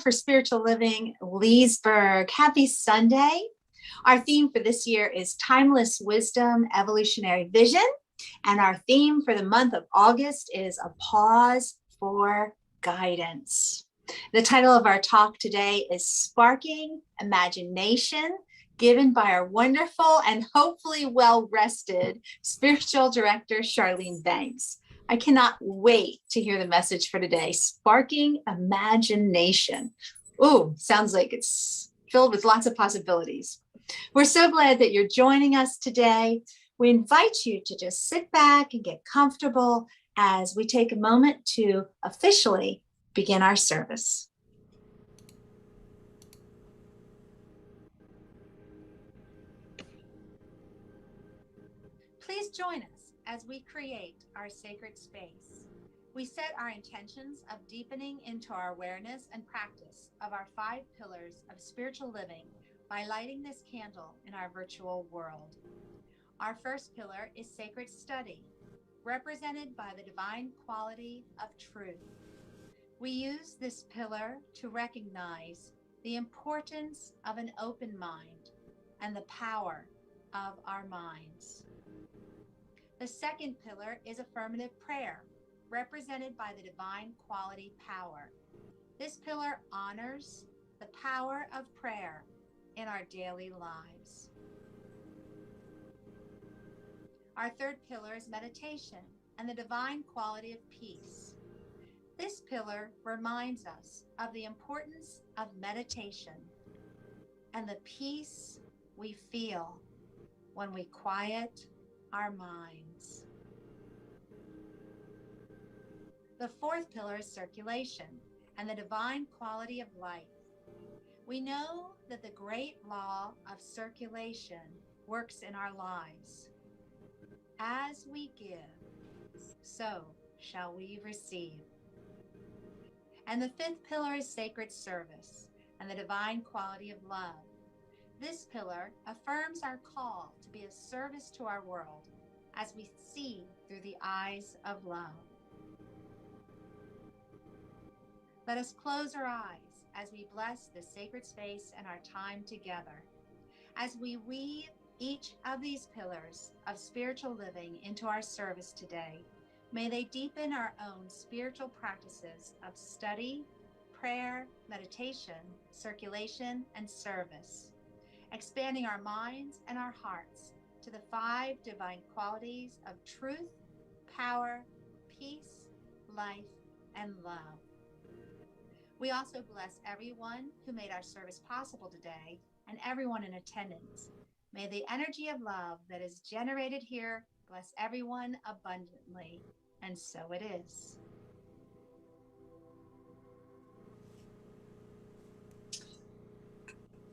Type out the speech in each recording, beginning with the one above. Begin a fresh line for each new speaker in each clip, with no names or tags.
for Spiritual Living Leesburg. Happy Sunday. Our theme for this year is Timeless Wisdom, Evolutionary Vision. And our theme for the month of August is A Pause for Guidance. The title of our talk today is Sparking Imagination, given by our wonderful and hopefully well-rested spiritual director, Charlene Banks. I cannot wait to hear the message for today, Sparking Imagination. Ooh, sounds like it's filled with lots of possibilities. We're so glad that you're joining us today. We invite you to just sit back and get comfortable as we take a moment to officially begin our service. Please join us as we create our sacred space. We set our intentions of deepening into our awareness and practice of our 5 pillars of spiritual living by lighting this candle in our virtual world. Our first pillar is sacred study, represented by the divine quality of truth. We use this pillar to recognize the importance of an open mind and the power of our minds. The second pillar is affirmative prayer, represented by the divine quality power. This pillar honors the power of prayer in our daily lives. Our third pillar is meditation and the divine quality of peace. This pillar reminds us of the importance of meditation and the peace we feel when we quiet our minds. The fourth pillar is circulation and the divine quality of life. We know that the great law of circulation works in our lives. As we give, so shall we receive. And the fifth pillar is sacred service and the divine quality of love. This pillar affirms our call to be of service to our world as we see through the eyes of love. Let us close our eyes as we bless this sacred space and our time together. As we weave each of these pillars of spiritual living into our service today, may they deepen our own spiritual practices of study, prayer, meditation, circulation, and service, expanding our minds and our hearts to the 5 divine qualities of truth, power, peace, life, and love. We also bless everyone who made our service possible today and everyone in attendance. May the energy of love that is generated here bless everyone abundantly, and so it is.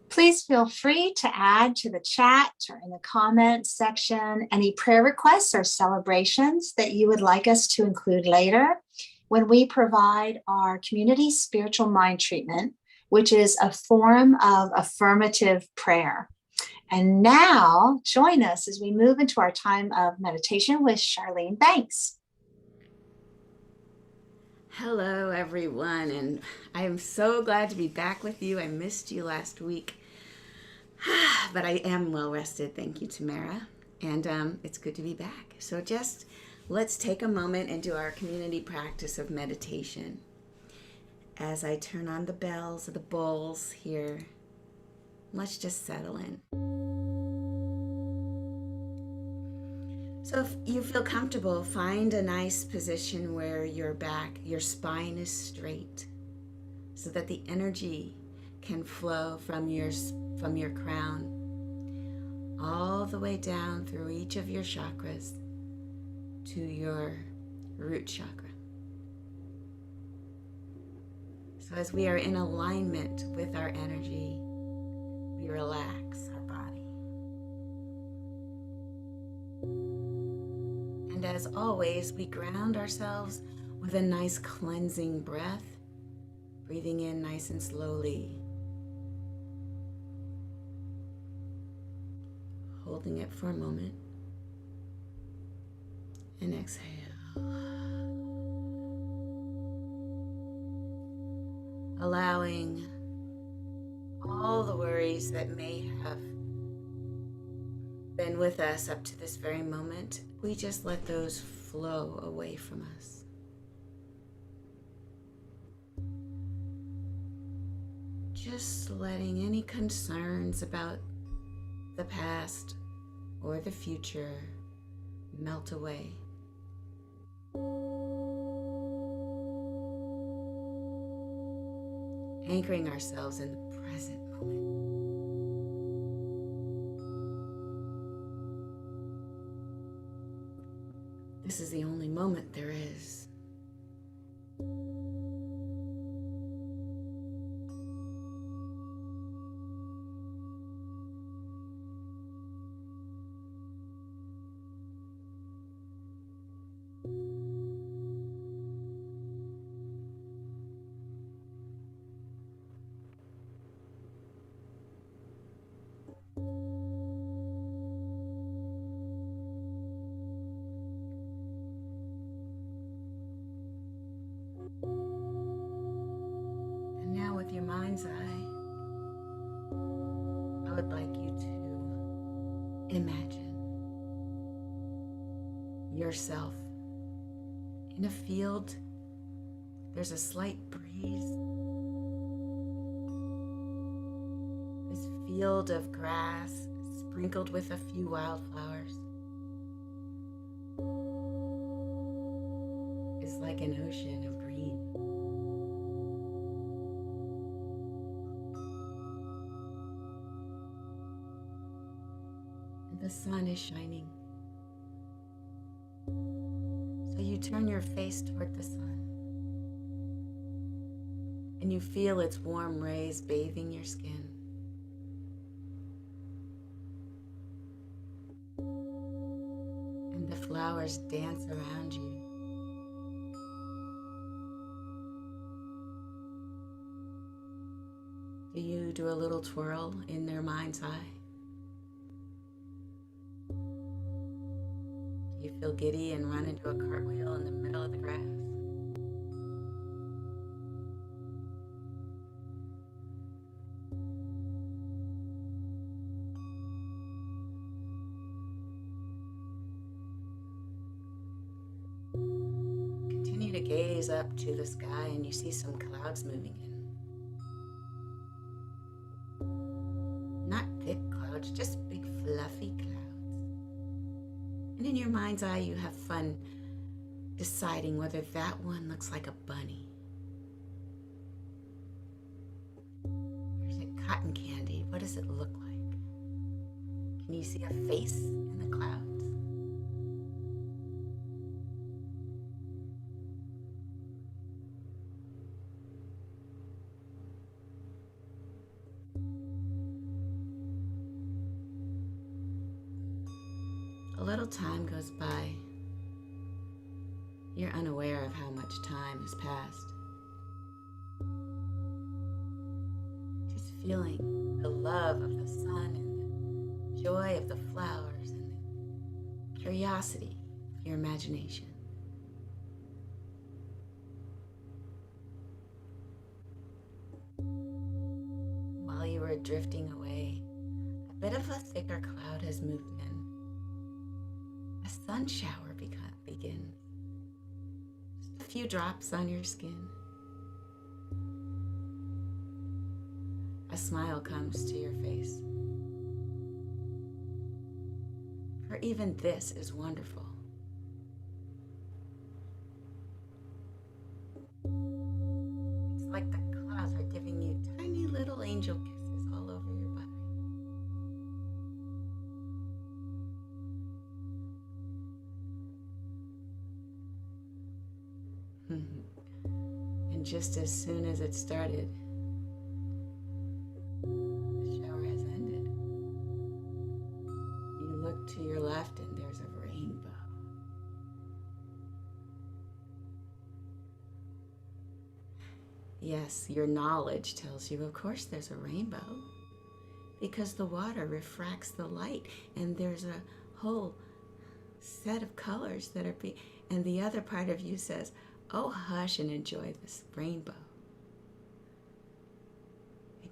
Please feel free to add to the chat or in the comments section any prayer requests or celebrations that you would like us to include later when we provide our community spiritual mind treatment, which is a form of affirmative prayer. And now join us as we move into our time of meditation with Charlene Banks.
Hello, everyone, and I am so glad to be back with you. I missed you last week, but I am well rested. Thank you, Tamara, and it's good to be back. So just let's take a moment and do our community practice of meditation. As I turn on the bells of the bowls here, let's just settle in. So if you feel comfortable, find a nice position where your spine is straight so that the energy can flow from your crown all the way down through each of your chakras to your root chakra. So as we are in alignment with our energy, we relax our body. And as always, we ground ourselves with a nice cleansing breath, breathing in nice and slowly, holding it for a moment, and exhale. allowing all the worries that may have been with us up to this very moment, we just let those flow away from us. Just letting any concerns about the past or the future melt away. Anchoring ourselves in the present moment. This is the only moment there is. And now with your mind's eye, I would like you to imagine yourself in a field. There's a slight breeze. This field of grass sprinkled with a few wildflowers is like an ocean of green. And the sun is shining. So you turn your face toward the sun, and you feel its warm rays bathing your skin. And the flowers dance around you. Do you do a little twirl in their mind's eye? Do you feel giddy and run into a cartwheel in the middle of the grass? Continue to gaze up to the sky and you see some clouds moving in. Not thick clouds, just big fluffy clouds. And in your mind's eye, you have fun deciding whether that one looks like a bunny. Or is it cotton candy? What does it look like? Can you see a face in the clouds? A little time goes by. You're unaware of how much time has passed. Just feeling the love of the sun and the joy of the flowers and the curiosity of your imagination. While you were drifting away, a bit of a thicker cloud has moved in. A sun shower begins. Just a few drops on your skin. A smile comes to your face. For even this is wonderful. It's like the clouds are giving you tiny little angel kisses all over your body. And just as soon as it started, the shower has ended. You look to your left and there's a rainbow. Yes, your knowledge tells you, of course, there's a rainbow because the water refracts the light and there's a whole set of colors that are and the other part of you says, oh, hush and enjoy this rainbow.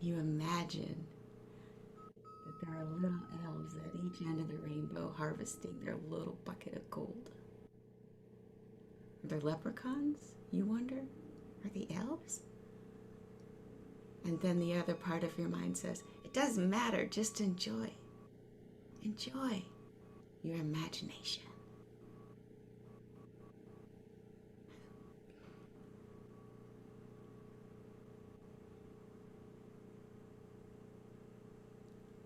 you imagine that there are little elves at each end of the rainbow harvesting their little bucket of gold. Are they leprechauns, you wonder? Are they elves? And then the other part of your mind says, it doesn't matter, just enjoy. Enjoy your imagination.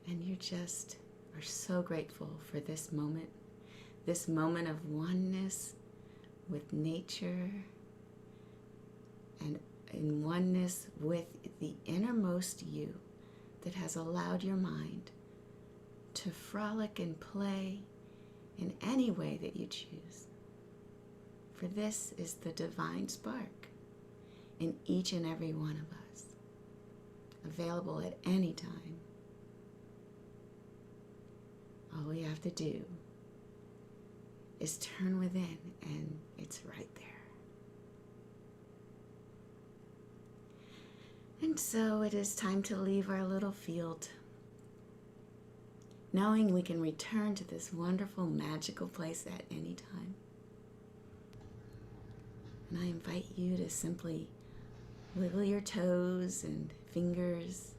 And you just are so grateful for this moment of oneness with nature and in oneness with the innermost you that has allowed your mind to frolic and play in any way that you choose. For this is the divine spark in each and every one of us, available at any time. All we have to do is turn within, and it's right there. And so it is time to leave our little field, knowing we can return to this wonderful, magical place at any time. And I invite you to simply wiggle your toes and fingers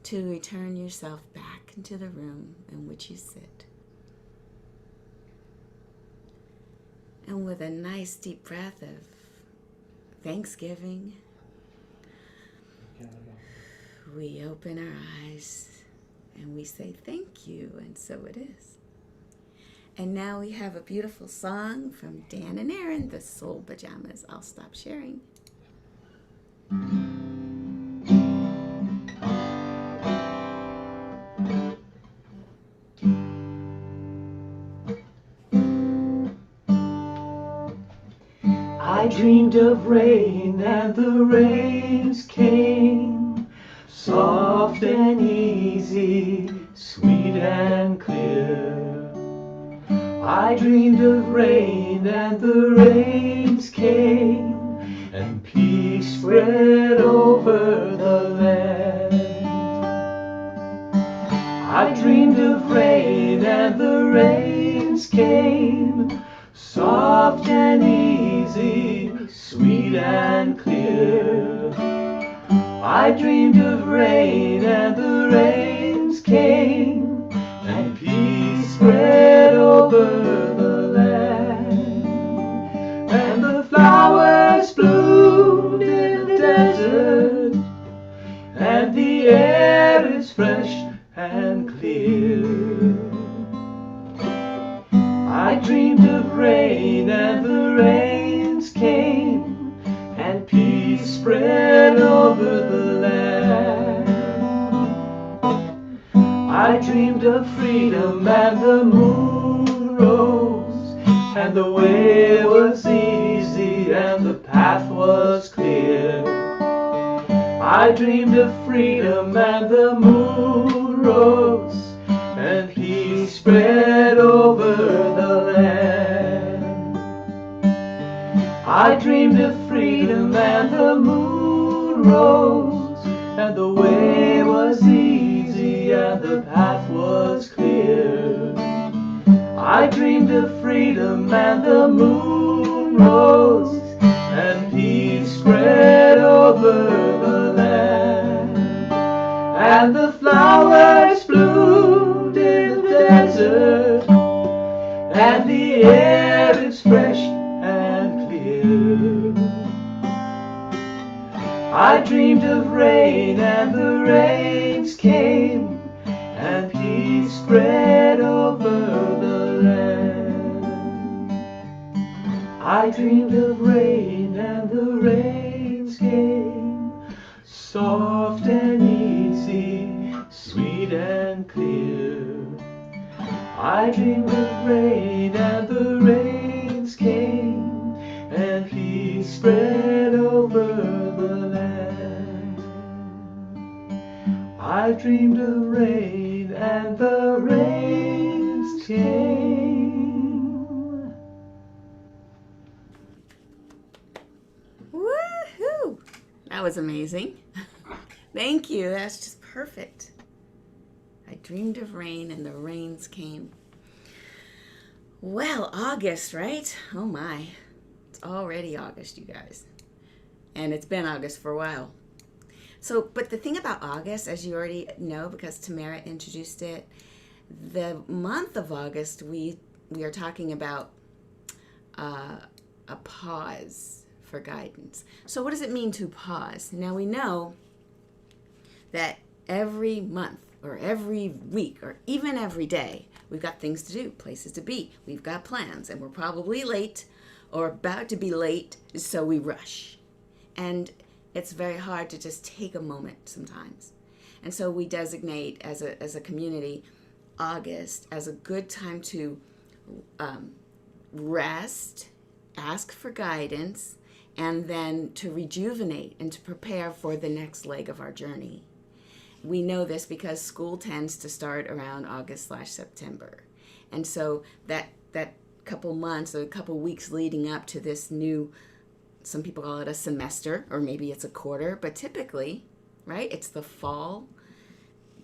to return yourself back into the room in which you sit. And with a nice deep breath of thanksgiving, we open our eyes and we say thank you, and so it is. And now we have a beautiful song from Dan and Aaron, the Soul Pajamas. I'll stop sharing.
I dreamed of rain and the rains came, soft and easy, sweet and clear. I dreamed of rain and the rains came, and peace spread over the land. I dreamed of rain and the rains came, soft and easy, sweet and clear. I dreamed of rain and the rains came, and peace spread over the land. And the flowers bloomed in the desert, and the air is fresh and clear. I dreamed of rain and the rains came, and peace spread over the land. I dreamed of freedom and the moon rose, and the way was easy and the path was clear. I dreamed of freedom and the moon rose, and peace spread over the land. I dreamed of freedom and the moon rose, and the way was easy and the path was clear. I dreamed of freedom and the moon rose, and peace spread over the land. And the flowers bloomed in the desert, and the air is fresh and clear. I dreamed of rain and the rains came, and peace spread over the land. I dreamed of rain and the rains came, soft and easy, sweet and clear. I dreamed of rain and the rains came, and peace spread over the land. I dreamed of rain and the rains came.
Woohoo! That was amazing. Thank you. That's just perfect. I dreamed of rain and the rains came. Well, August, right? Oh my. It's already August, you guys. And it's been August for a while. So, but the thing about August, as you already know, because Tamara introduced it, the month of August, we are talking about a pause for guidance. So what does it mean to pause? Now we know that every month or every week or even every day, we've got things to do, places to be. We've got plans and we're probably late or about to be late, so we rush. And it's very hard to just take a moment sometimes. And so we designate as a community August as a good time to rest, ask for guidance, and then to rejuvenate and to prepare for the next leg of our journey. We know this because school tends to start around August/September. And so that couple months or a couple weeks leading up to this new, some people call it a semester, or maybe it's a quarter, but typically, right, it's the fall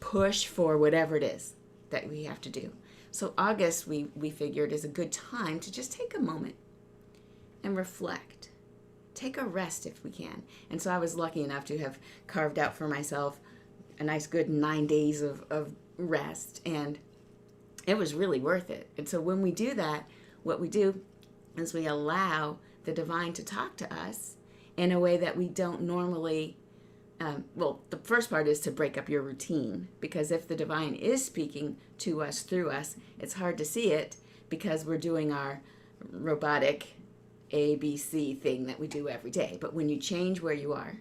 push for whatever it is that we have to do. So August, we figured, is a good time to just take a moment and reflect. Take a rest if we can. And so I was lucky enough to have carved out for myself a nice good 9 days of rest, and it was really worth it. And so when we do that, what we do is we allow the divine to talk to us in a way that we don't normally. Well, the first part is to break up your routine, because if the divine is speaking to us through us, it's hard to see it because we're doing our robotic ABC thing that we do every day. But when you change where you are,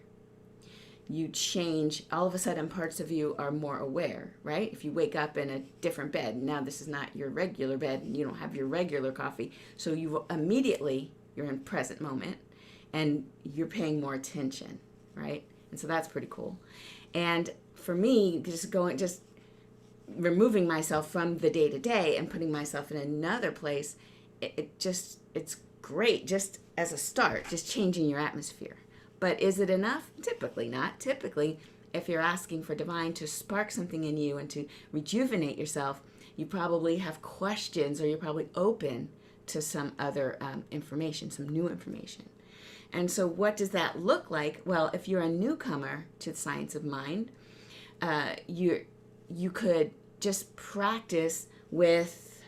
you change, all of a sudden parts of you are more aware, right? If you wake up in a different bed, now this is not your regular bed and you don't have your regular coffee, so you immediately, you're in present moment and you're paying more attention, right? And so that's pretty cool. And for me, just removing myself from the day to day and putting myself in another place, it's great just as a start, just changing your atmosphere. But is it enough? Typically not. Typically, if you're asking for divine to spark something in you and to rejuvenate yourself, you probably have questions, or you're probably open to some other information, some new information. And so what does that look like? Well, if you're a newcomer to the science of mind, you could just practice with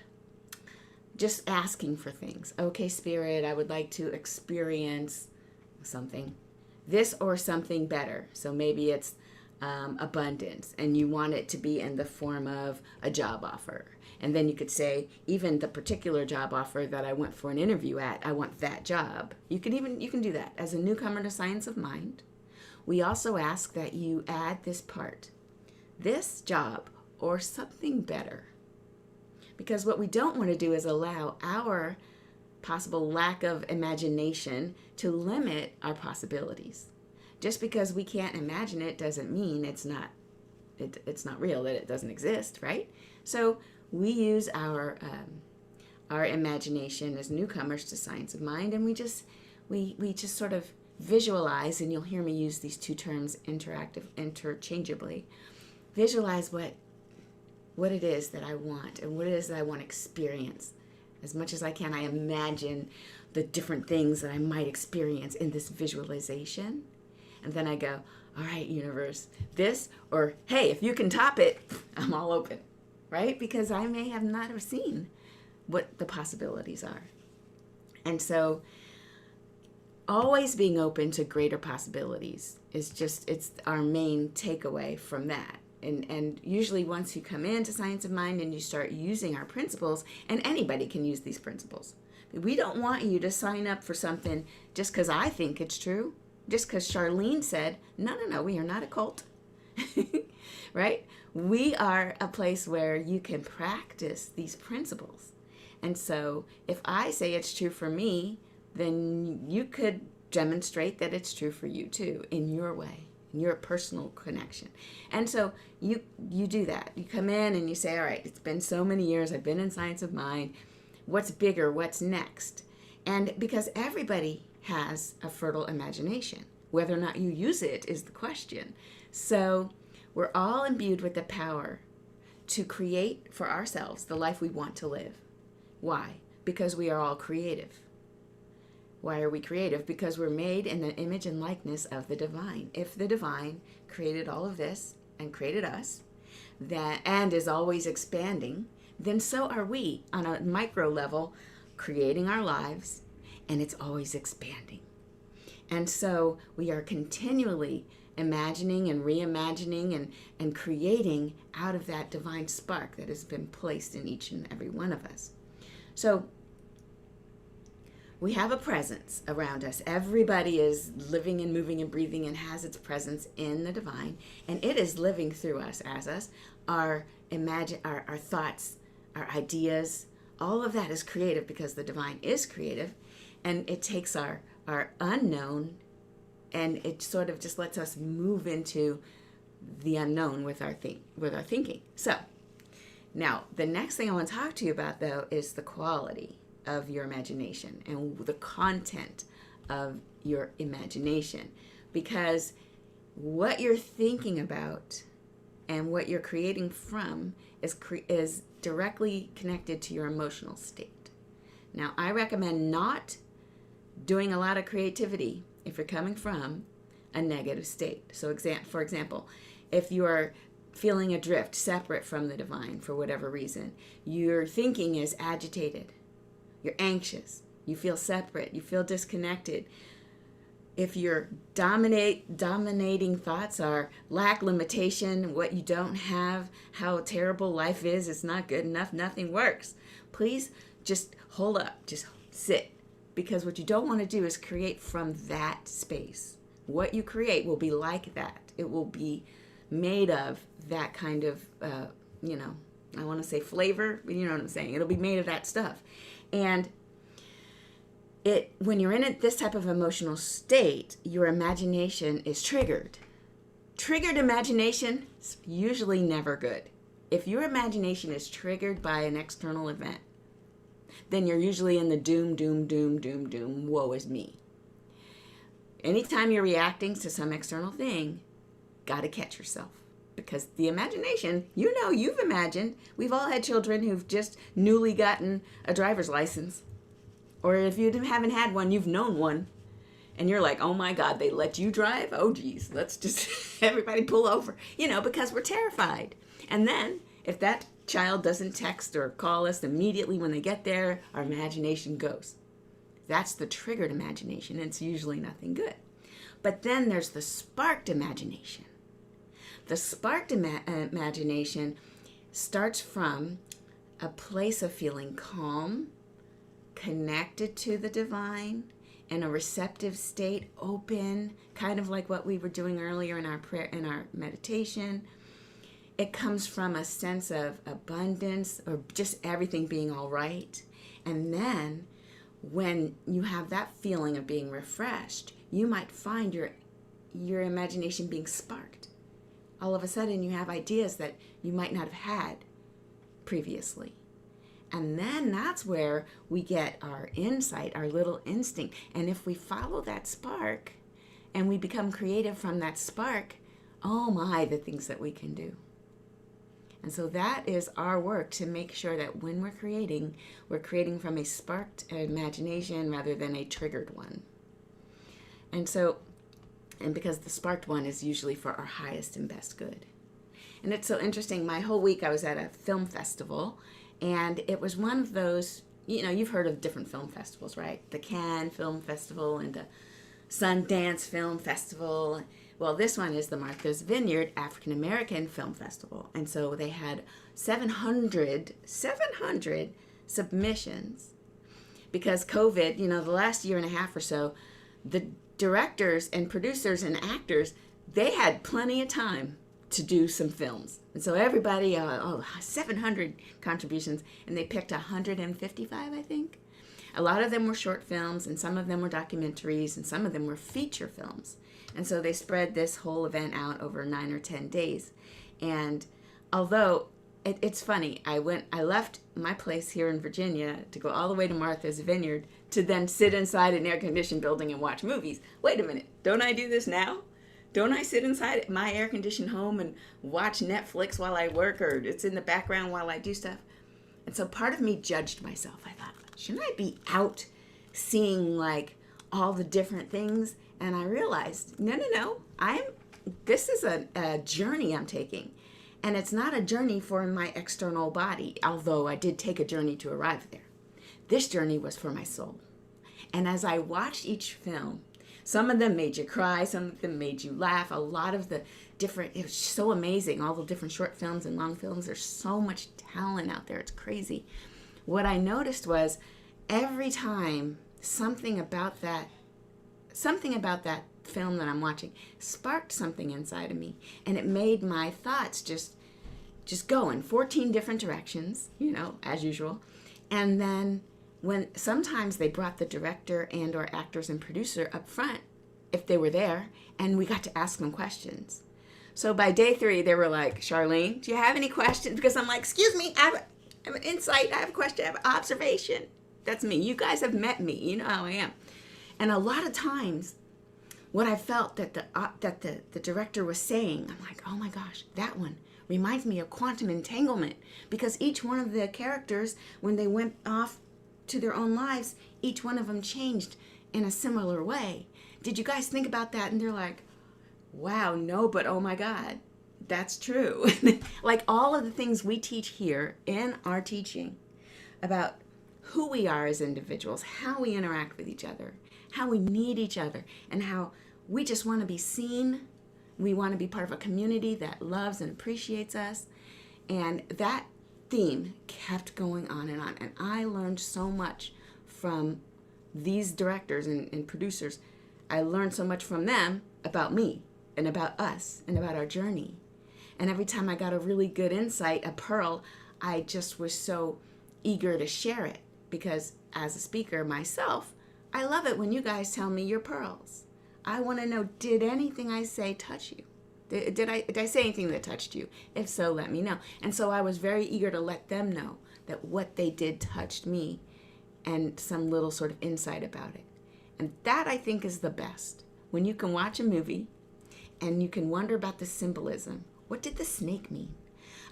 just asking for things. Okay, Spirit, I would like to experience something, this or something better. So maybe it's abundance, and you want it to be in the form of a job offer. And then you could say, even the particular job offer that I went for an interview at, I want that job. You can do that. As a newcomer to Science of Mind, we also ask that you add this part, this job or something better. Because what we don't want to do is allow our possible lack of imagination to limit our possibilities. Just because we can't imagine it doesn't mean it's not real, that it doesn't exist, right? So we use our imagination as newcomers to Science of Mind, and we just sort of visualize, and you'll hear me use these two terms interchangeably. Visualize what it is that I want and what it is that I want to experience. As much as I can, I imagine the different things that I might experience in this visualization. And then I go, all right, universe, this, or hey, if you can top it, I'm all open, right? Because I may have not have seen what the possibilities are. And so always being open to greater possibilities it's our main takeaway from that. And usually once you come into Science of Mind and you start using our principles, and anybody can use these principles. We don't want you to sign up for something just because I think it's true, just because Charlene said, no, we are not a cult, right? We are a place where you can practice these principles. And so if I say it's true for me, then you could demonstrate that it's true for you too, in your way, in your personal connection. And so you do that. You come in and you say, all right, it's been so many years, I've been in Science of Mind. What's bigger? What's next? And because everybody has a fertile imagination, whether or not you use it is the question. So we're all imbued with the power to create for ourselves the life we want to live. Why? Because we are all creative. Why are we creative? Because we're made in the image and likeness of the divine. If the divine created all of this and created us, and is always expanding, then so are we on a micro level, creating our lives, and it's always expanding. And so we are continually imagining and reimagining and creating out of that divine spark that has been placed in each and every one of us. So we have a presence around us. Everybody is living and moving and breathing and has its presence in the divine, and it is living through us, as us. Our thoughts, our ideas, all of that is creative because the divine is creative, and it takes our unknown and it sort of just lets us move into the unknown with our thinking. So now the next thing I want to talk to you about, though, is the quality of your imagination and the content of your imagination, because what you're thinking about and what you're creating from is directly connected to your emotional state. Now, I recommend not doing a lot of creativity if you're coming from a negative state. So for example, if you are feeling adrift, separate from the divine for whatever reason, your thinking is agitated, you're anxious, you feel separate, you feel disconnected. If your dominating thoughts are lack, limitation, what you don't have, how terrible life is, it's not good enough, nothing works, please just hold up, just sit. Because what you don't want to do is create from that space. What you create will be like that. It will be made of that kind of, I want to say flavor, but you know what I'm saying. It'll be made of that stuff. And when you're in this type of emotional state, your imagination is triggered. Triggered imagination is usually never good. If your imagination is triggered by an external event, then you're usually in the doom, woe is me. Anytime you're reacting to some external thing, gotta catch yourself. Because the imagination, you've imagined. We've all had children who've just newly gotten a driver's license. Or if you haven't had one, you've known one. And you're like, oh my God, they let you drive? Oh geez, let's just everybody pull over. Because we're terrified. And then if that child doesn't text or call us immediately when they get there, our imagination goes. That's the triggered imagination. It's usually nothing good. But then there's the sparked imagination. The sparked imagination starts from a place of feeling calm, connected to the divine, in a receptive state, open, kind of like what we were doing earlier in our prayer, in our meditation. It comes from a sense of abundance or just everything being all right. And then when you have that feeling of being refreshed, you might find your imagination being sparked. All of a sudden you have ideas that you might not have had previously. And then that's where we get our insight, our little instinct. And if we follow that spark and we become creative from that spark, oh my, the things that we can do. And so that is our work, to make sure that when we're creating from a sparked imagination rather than a triggered one. And because the sparked one is usually for our highest and best good. And it's so interesting. My whole week I was at a film festival, and it was one of those, you've heard of different film festivals, right? The Cannes Film Festival and the Sundance Film Festival. Well, this one is the Martha's Vineyard African American Film Festival. And so they had 700 submissions because COVID, the last year and a half or so, the directors and producers and actors, they had plenty of time to do some films. And so everybody, 700 contributions, and they picked 155, I think. A lot of them were short films, and some of them were documentaries, and some of them were feature films. And so they spread this whole event out over 9 or 10 days. And although it's funny, I left my place here in Virginia to go all the way to Martha's Vineyard to then sit inside an air-conditioned building and watch movies. Wait a minute, don't I do this now? Don't I sit inside my air-conditioned home and watch Netflix while I work, or it's in the background while I do stuff? And so part of me judged myself. I thought, shouldn't I be out seeing like all the different things? And I realized, no. This is a journey I'm taking. And it's not a journey for my external body, although I did take a journey to arrive there. This journey was for my soul. And as I watched each film, some of them made you cry, some of them made you laugh. A lot of the different, it was so amazing, all the different short films and long films. There's so much talent out there. It's crazy. What I noticed was every time something about that film that I'm watching sparked something inside of me, and it made my thoughts just go in 14 different directions, as usual. And then when sometimes they brought the director and or actors and producer up front, if they were there, and we got to ask them questions. So by day 3, they were like, Charlene, do you have any questions? Because I'm like, excuse me, I have an insight, I have a question, I have an observation. That's me. You guys have met me. You know how I am. And a lot of times, what I felt that the director was saying, I'm like, oh my gosh, that one reminds me of quantum entanglement, because each one of the characters, when they went off to their own lives, each one of them changed in a similar way. Did you guys think about that? And they're like, wow, no, but oh my God, that's true. Like all of the things we teach here in our teaching about who we are as individuals, how we interact with each other, how we need each other, and how we just want to be seen. We want to be part of a community that loves and appreciates us. And that theme kept going on. And I learned so much from these directors and producers. I learned so much from them about me and about us and about our journey. And every time I got a really good insight, a pearl, I just was so eager to share it, because as a speaker myself, I love it when you guys tell me your pearls. I want to know, did anything I say touch you? Did I say anything that touched you? If so, let me know. And so I was very eager to let them know that what they did touched me, and some little sort of insight about it. And that, I think, is the best. When you can watch a movie and you can wonder about the symbolism. What did the snake mean?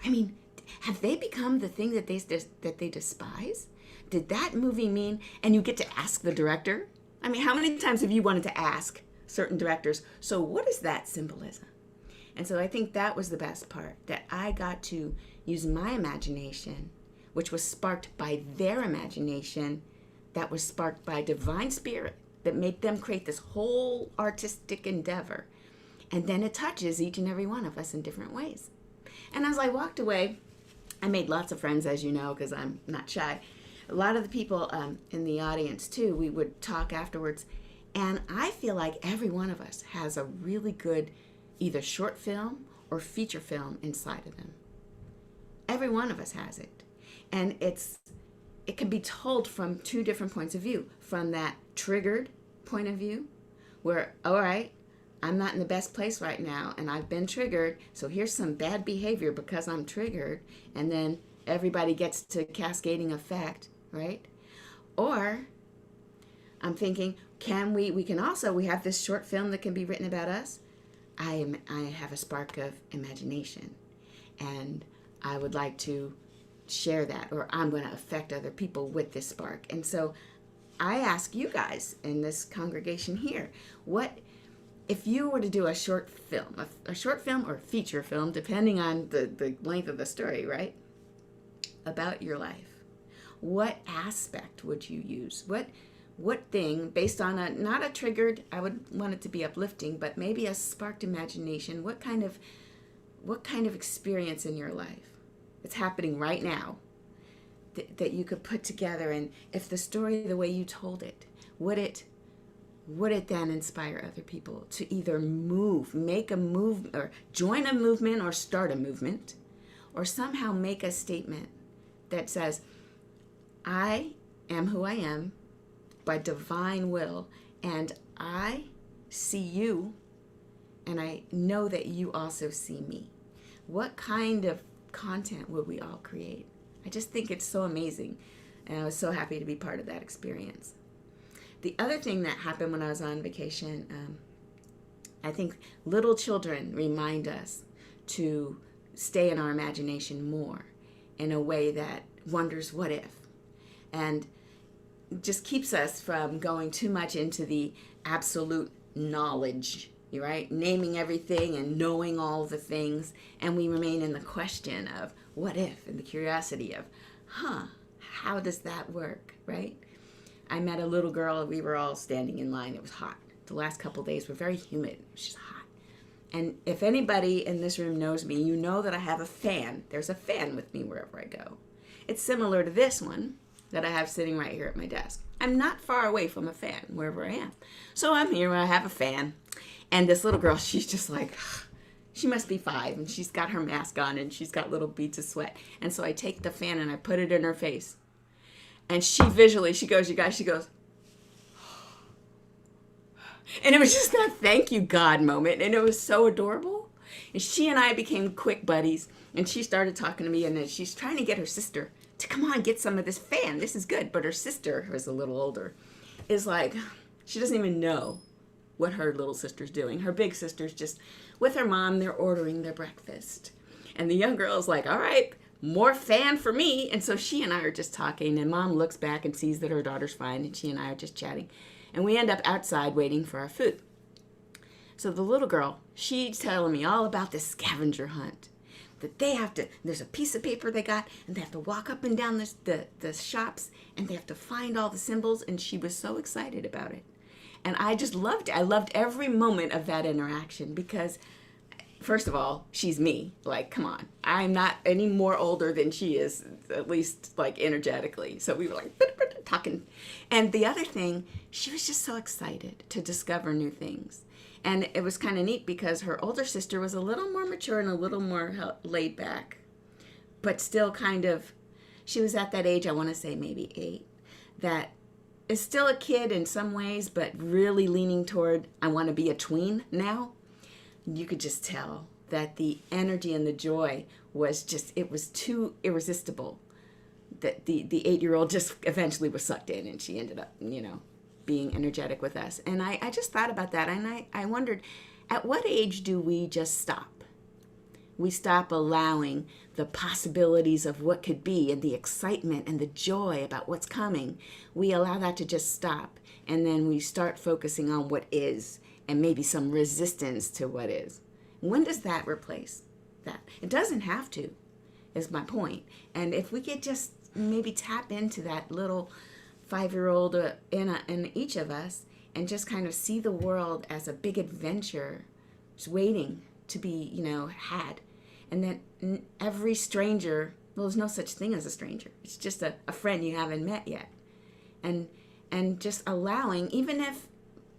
I mean, have they become the thing that they despise? Did that movie mean, and you get to ask the director? I mean, how many times have you wanted to ask certain directors, so what is that symbolism? And so I think that was the best part, that I got to use my imagination, which was sparked by their imagination, that was sparked by divine spirit, that made them create this whole artistic endeavor. And then it touches each and every one of us in different ways. And as I walked away, I made lots of friends, as you know, because I'm not shy. A lot of the people in the audience, too, we would talk afterwards. And I feel like every one of us has a really good either short film or feature film inside of them. Every one of us has it. And it can be told from 2 different points of view. From that triggered point of view, where, all right, I'm not in the best place right now, and I've been triggered, so here's some bad behavior because I'm triggered, and then everybody gets to cascading effect, right? Or I'm thinking, we have this short film that can be written about us. I have a spark of imagination, and I would like to share that, or I'm going to affect other people with this spark. And so I ask you guys in this congregation here, what if you were to do a short film or feature film, depending on the length of the story, right, about your life, what aspect would you use? What thing, based on not a triggered, I would want it to be uplifting, but maybe a sparked imagination, what kind of experience in your life that's happening right now that you could put together? And if the story, the way you told it, would it then inspire other people to either make a move, or join a movement, or start a movement, or somehow make a statement that says, I am who I am by divine will, and I see you, and I know that you also see me. What kind of content would we all create? I just think it's so amazing, and I was so happy to be part of that experience. The other thing that happened when I was on vacation I think little children remind us to stay in our imagination more in a way that wonders what if, and just keeps us from going too much into the absolute knowledge, right? Naming everything and knowing all the things, and we remain in the question of what if, and the curiosity of, how does that work, right? I met a little girl, we were all standing in line, it was hot. The last couple of days were very humid, it was just hot. And if anybody in this room knows me, you know that I have a fan. There's a fan with me wherever I go. It's similar to this one that I have sitting right here at my desk. I'm not far away from a fan wherever I am. So I'm here, I have a fan. And this little girl, she's just like, she must be 5, and she's got her mask on, and she's got little beads of sweat. And so I take the fan and I put it in her face. And she visually, she goes, you guys, she goes, and it was just that thank you God moment, and it was so adorable. And she and I became quick buddies, and she started talking to me, and then she's trying to get her sister to come on, get some of this fan. This is good. But her sister, who is a little older, is like, she doesn't even know what her little sister's doing. Her big sister's just with her mom, they're ordering their breakfast. And the young girl's like, all right, more fan for me. And so she and I are just talking, and mom looks back and sees that her daughter's fine, and she and I are just chatting. And we end up outside waiting for our food. So the little girl, she's telling me all about this scavenger hunt. That they have to, there's a piece of paper they got, and they have to walk up and down the shops, and they have to find all the symbols, and she was so excited about it. And I just loved it. I loved every moment of that interaction because, first of all, she's me. Like, come on. I'm not any more older than she is, at least, like, energetically. So we were, like, talking. And the other thing, she was just so excited to discover new things. And it was kind of neat because her older sister was a little more mature and a little more laid back. But still kind of, she was at that age, I want to say maybe 8, that is still a kid in some ways, but really leaning toward, I want to be a tween now. You could just tell that the energy and the joy was just, it was too irresistible. That the 8-year-old just eventually was sucked in, and she ended up, being energetic with us. And I just thought about that, and I wondered, at what age do we just stop? We stop allowing the possibilities of what could be and the excitement and the joy about what's coming. We allow that to just stop, and then we start focusing on what is and maybe some resistance to what is. When does that replace that? It doesn't have to, is my point. And if we could just maybe tap into that little 5-year-old in each of us and just kind of see the world as a big adventure just waiting to be, had. And that every stranger, well, there's no such thing as a stranger. It's just a friend you haven't met yet. And just allowing, even if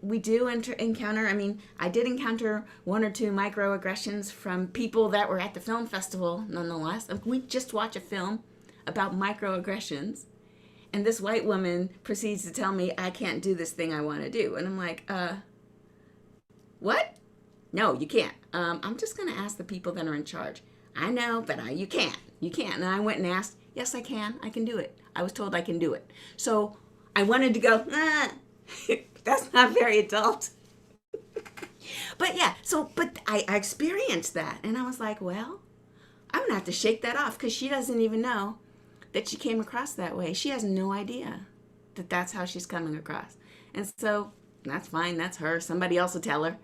we do encounter, I did encounter 1 or 2 microaggressions from people that were at the film festival, nonetheless. We just watched a film about microaggressions, and this white woman proceeds to tell me I can't do this thing I want to do. And I'm like, what? No, you can't. I'm just going to ask the people that are in charge. I know, but you can't. You can't. And I went and asked, yes, I can. I can do it. I was told I can do it. So I wanted to go, that's not very adult. But yeah, but I experienced that. And I was like, well, I'm going to have to shake that off because she doesn't even know that she came across that way. She has no idea that that's how she's coming across. And so that's fine. That's her. Somebody else will tell her.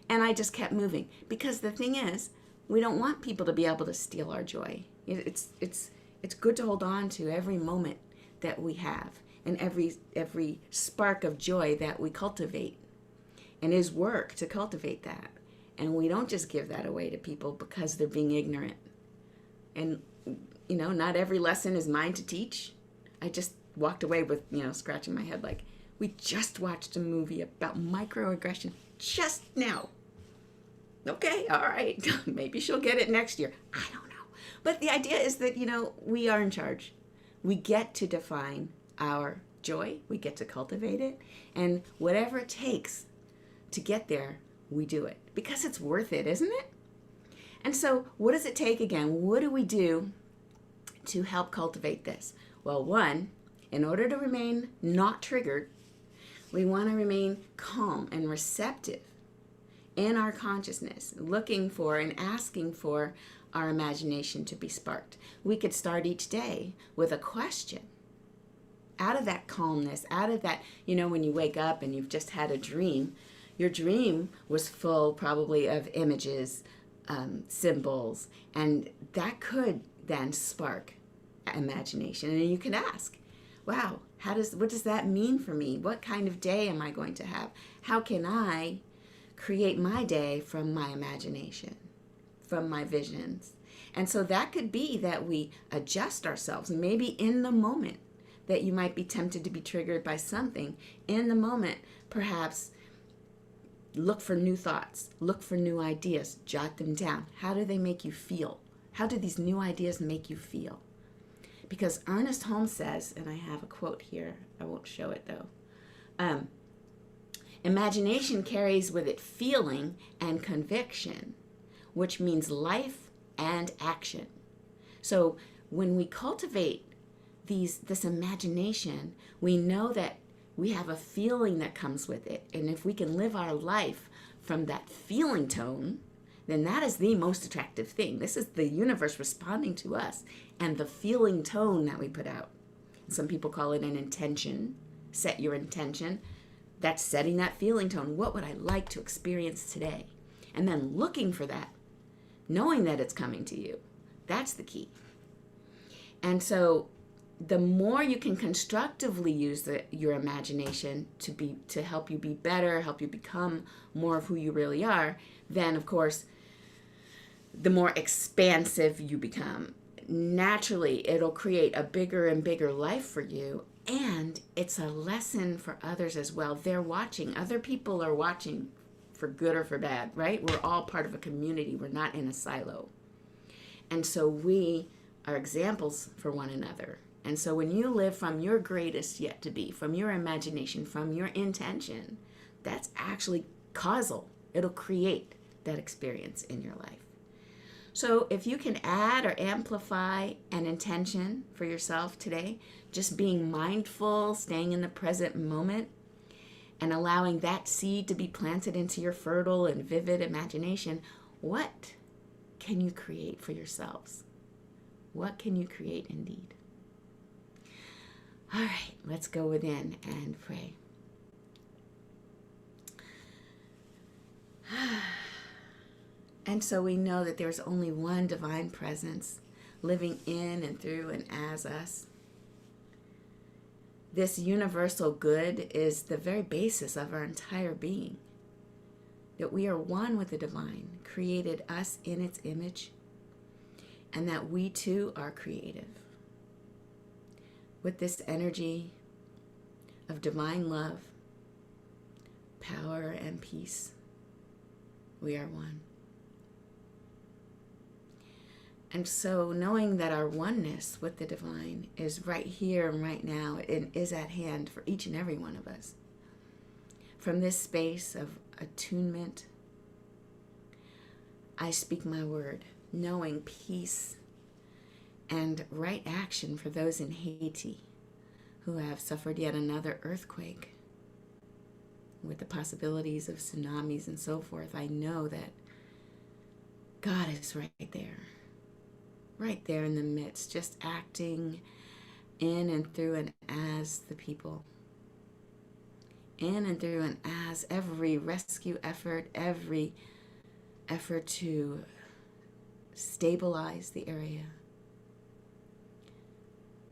And I just kept moving because the thing is, we don't want people to be able to steal our joy. It's good to hold on to every moment that we have and every spark of joy that we cultivate. And it is work to cultivate that. And we don't just give that away to people because they're being ignorant. And, not every lesson is mine to teach. I just walked away with, scratching my head like, we just watched a movie about microaggression just now. Okay, all right. Maybe she'll get it next year. I don't know. But the idea is that, we are in charge. We get to define our joy. We get to cultivate it. And whatever it takes to get there, we do it. Because it's worth it, isn't it? And so what does it take again? What do we do to help cultivate this? Well, 1, in order to remain not triggered, we want to remain calm and receptive in our consciousness, looking for and asking for our imagination to be sparked. We could start each day with a question. Out of that calmness, out of that, when you wake up and you've just had a dream, your dream was full probably of images, symbols, and that could then spark imagination. And you can ask, wow, what does that mean for me? What kind of day am I going to have? How can I create my day from my imagination, from my visions? And so that could be that we adjust ourselves, maybe in the moment that you might be tempted to be triggered by something. In the moment, perhaps look for new thoughts, look for new ideas, jot them down. How do they make you feel? How do these new ideas make you feel? Because Ernest Holmes says, and I have a quote here, I won't show it though, imagination carries with it feeling and conviction, which means life and action. So when we cultivate this imagination, we know that we have a feeling that comes with it. And if we can live our life from that feeling tone, then that is the most attractive thing. This is the universe responding to us and the feeling tone that we put out. Some people call it an intention. Set your intention. That's setting that feeling tone. What would I like to experience today? And then looking for that, knowing that it's coming to you. That's the key. And so the more you can constructively use your imagination to help you be better, help you become more of who you really are, then of course, the more expansive you become. Naturally, it'll create a bigger and bigger life for you, and it's a lesson for others as well. They're watching. Other people are watching for good or for bad, right? We're all part of a community. We're not in a silo. And so we are examples for one another. And so when you live from your greatest yet to be, from your imagination, from your intention, that's actually causal. It'll create that experience in your life. So if you can add or amplify an intention for yourself today, just being mindful, staying in the present moment, and allowing that seed to be planted into your fertile and vivid imagination, what can you create for yourselves? What can you create indeed? All right, let's go within and pray. And so we know that there's only one divine presence living in and through and as us. This universal good is the very basis of our entire being. That we are one with the divine, created us in its image, and that we too are creative. With this energy of divine love, power, and peace, we are one. And so knowing that our oneness with the divine is right here and right now and is at hand for each and every one of us. From this space of attunement, I speak my word, knowing peace and right action for those in Haiti who have suffered yet another earthquake with the possibilities of tsunamis and so forth. I know that God is right there in the midst, just acting in and through and as the people. In and through and as every rescue effort, every effort to stabilize the area.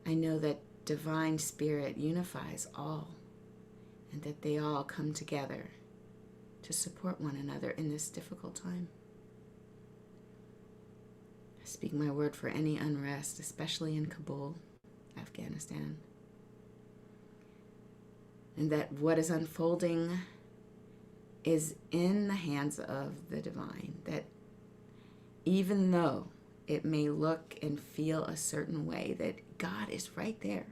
I know that divine spirit unifies all and that they all come together to support one another in this difficult time. I speak my word for any unrest, especially in Kabul, Afghanistan. And that what is unfolding is in the hands of the divine. That even though it may look and feel a certain way, that God is right there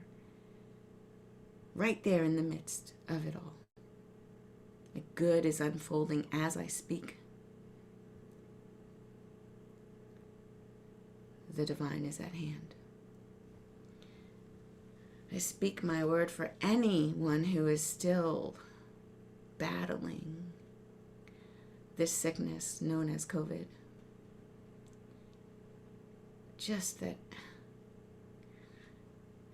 in the midst of it all. The good is unfolding as I speak. The divine is at hand. I speak my word for anyone who is still battling this sickness known as COVID. Just that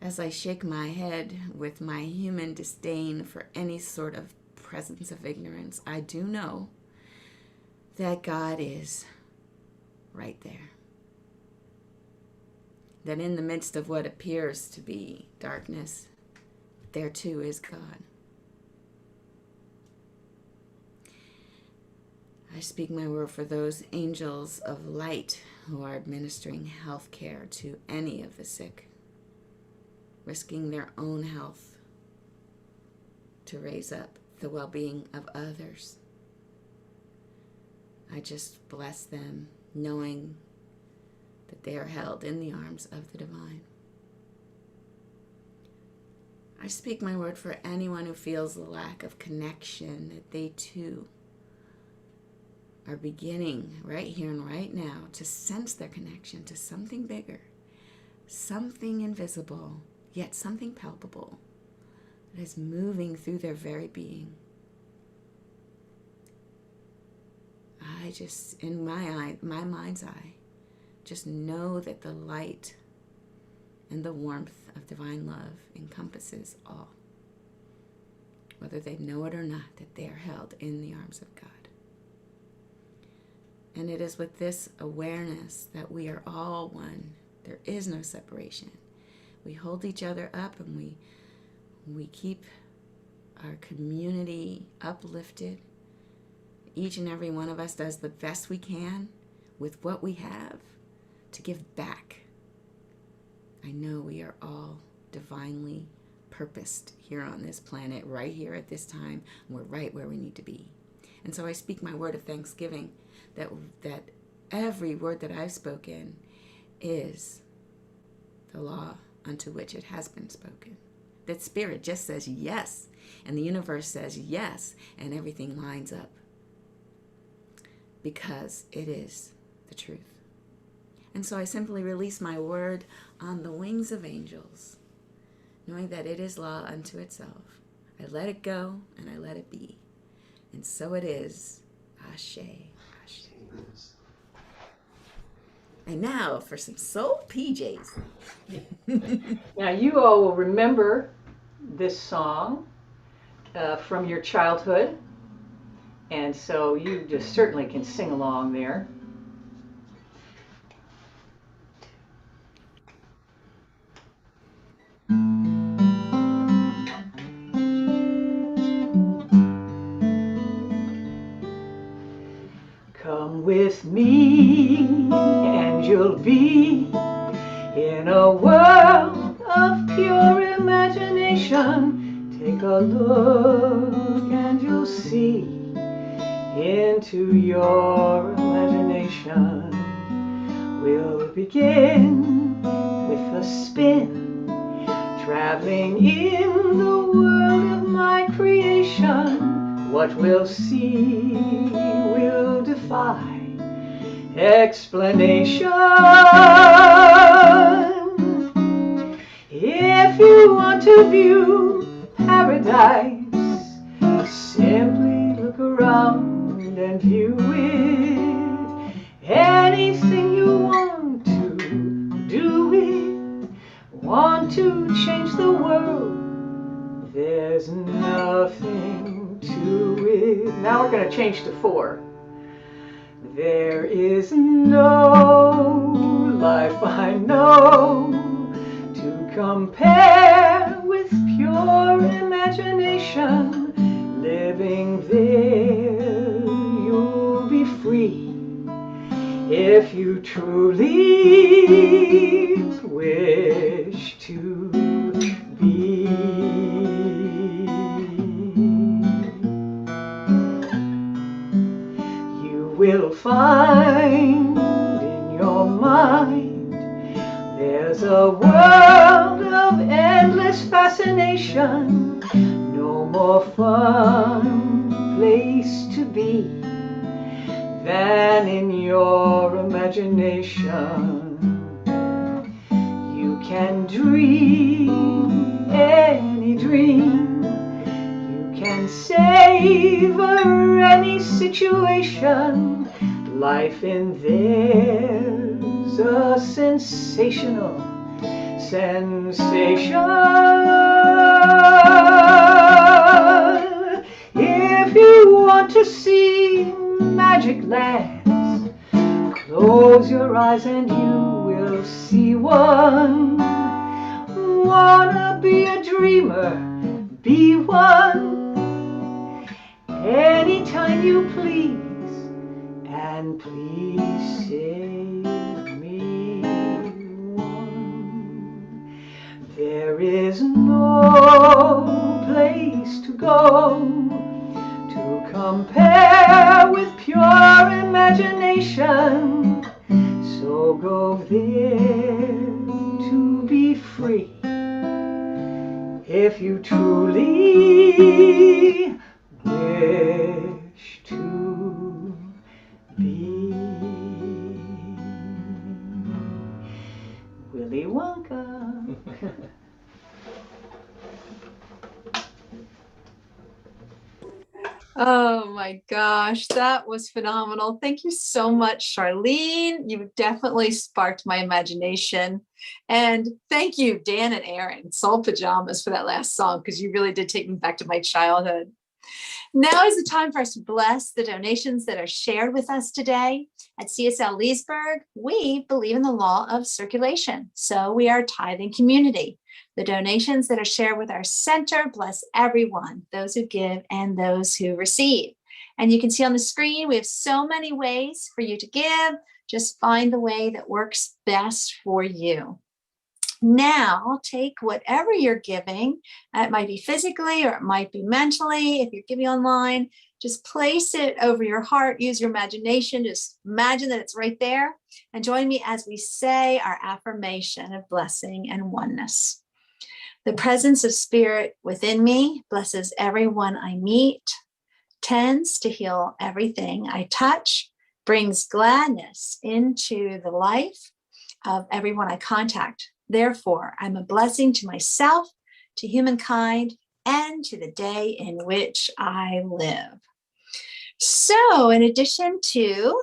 as I shake my head with my human disdain for any sort of presence of ignorance, I do know that God is right there. That in the midst of what appears to be darkness, there too is God. I speak my word for those angels of light who are administering health care to any of the sick, risking their own health to raise up the well-being of others. I just bless them, knowing that they are held in the arms of the divine. I speak my word for anyone who feels the lack of connection, that they too are beginning right here and right now to sense their connection to something bigger, something invisible, yet something palpable that is moving through their very being. I just, in my mind's eye, just know that the light and the warmth of divine love encompasses all, whether they know it or not, that they are held in the arms of God. And it is with this awareness that we are all one. There is no separation. We hold each other up, and we keep our community uplifted. Each and every one of us does the best we can with what we have to give back. I know we are all divinely purposed here on this planet, right here at this time. We're right where we need to be. And so I speak my word of thanksgiving that every word that I've spoken is the law unto which it has been spoken. That spirit just says yes, and the universe says yes, and everything lines up because it is the truth. And so I simply release my word on the wings of angels, knowing that it is law unto itself. I let it go and I let it be. And so it is. Ashe. Ashe. And now for some soul PJs.
Now you all will remember this song from your childhood. And so you just certainly can sing along there. Come with me and you'll be in a world of pure imagination. Take a look and you'll see into your imagination. We'll begin with a spin, traveling in the world of my creation. What we'll see will defy explanation. If you want to view paradise, simply look around and view it. Anything you want to do it. Want to change the world, there's nothing to it. Now we're going to change to 4. There is no life I know to compare with pure imagination. Living there, you'll be free if you truly wish to be. You will find in your mind there's a world of endless fascination. No more fun place to be than in your imagination. You can dream any dream. You can can savor any situation. Life in there's a sensational sensation. If you want to see magic lands, close your eyes and you will see one. Wanna be a dreamer? Be one. Anytime you please, and please save me one. There is no place to go to compare with pure imagination. So go there to be free. If you truly wish to be Willy Wonka.
Oh my gosh, that was phenomenal. Thank you so much, Charlene. You definitely sparked my imagination. And thank you, Dan and Aaron, Soul Pajamas, for that last song, because you really did take me back to my childhood. Now is the time for us to bless the donations that are shared with us today. At CSL Leesburg, we believe in the law of circulation, so we are a tithing community. The donations that are shared with our center bless everyone, those who give and those who receive. And you can see on the screen, we have so many ways for you to give. Just find the way that works best for you. Now, take whatever you're giving. It might be physically or it might be mentally. If you're giving online, just place it over your heart. Use your imagination. Just imagine that it's right there. And join me as we say our affirmation of blessing and oneness. The presence of spirit within me blesses everyone I meet, tends to heal everything I touch, brings gladness into the life of everyone I contact. Therefore, I'm a blessing to myself, to humankind, and to the day in which I live. So in addition to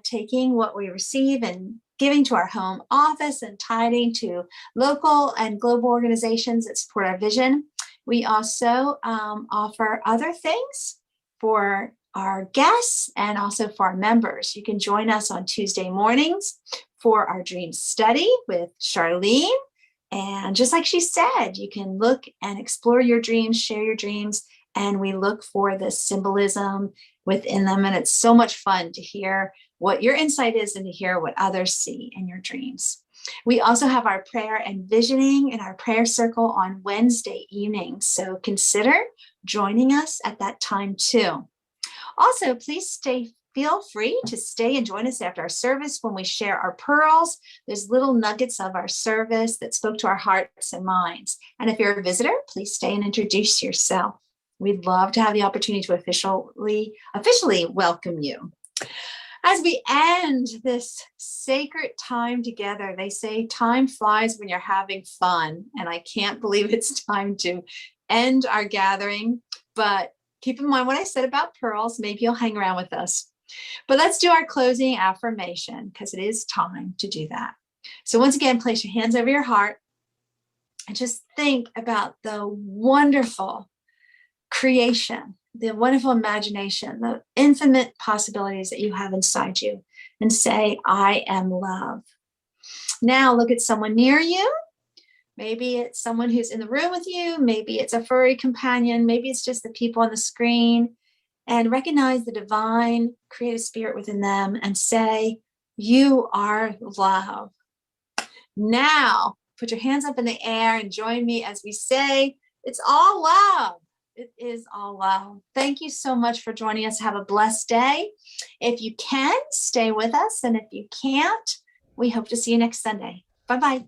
taking what we receive and giving to our home office and tithing to local and global organizations that support our vision, we also offer other things for our guests and also for our members. You can join us on Tuesday mornings for our dream study with Charlene. And just like she said, you can look and explore your dreams, share your dreams, and we look for the symbolism within them. And it's so much fun to hear what your insight is and to hear what others see in your dreams. We also have our prayer and visioning in our prayer circle on Wednesday evenings. So consider joining us at that time too. Also, please feel free to stay and join us after our service when we share our pearls. There's little nuggets of our service that spoke to our hearts and minds. And if you're a visitor, please stay and introduce yourself. We'd love to have the opportunity to officially welcome you. As we end this sacred time together, they say time flies when you're having fun. And I can't believe it's time to end our gathering. But keep in mind what I said about pearls. Maybe you'll hang around with us. But let's do our closing affirmation because it is time to do that. So once again, place your hands over your heart and just think about the wonderful creation, the wonderful imagination, the infinite possibilities that you have inside you, and say, I am love. Now look at someone near you. Maybe it's someone who's in the room with you. Maybe it's a furry companion. Maybe it's just the people on the screen. And recognize the divine creative spirit within them and say, you are love. Now, put your hands up in the air and join me as we say, it's all love. It is all love. Thank you so much for joining us. Have a blessed day. If you can, stay with us. And if you can't, we hope to see you next Sunday. Bye-bye.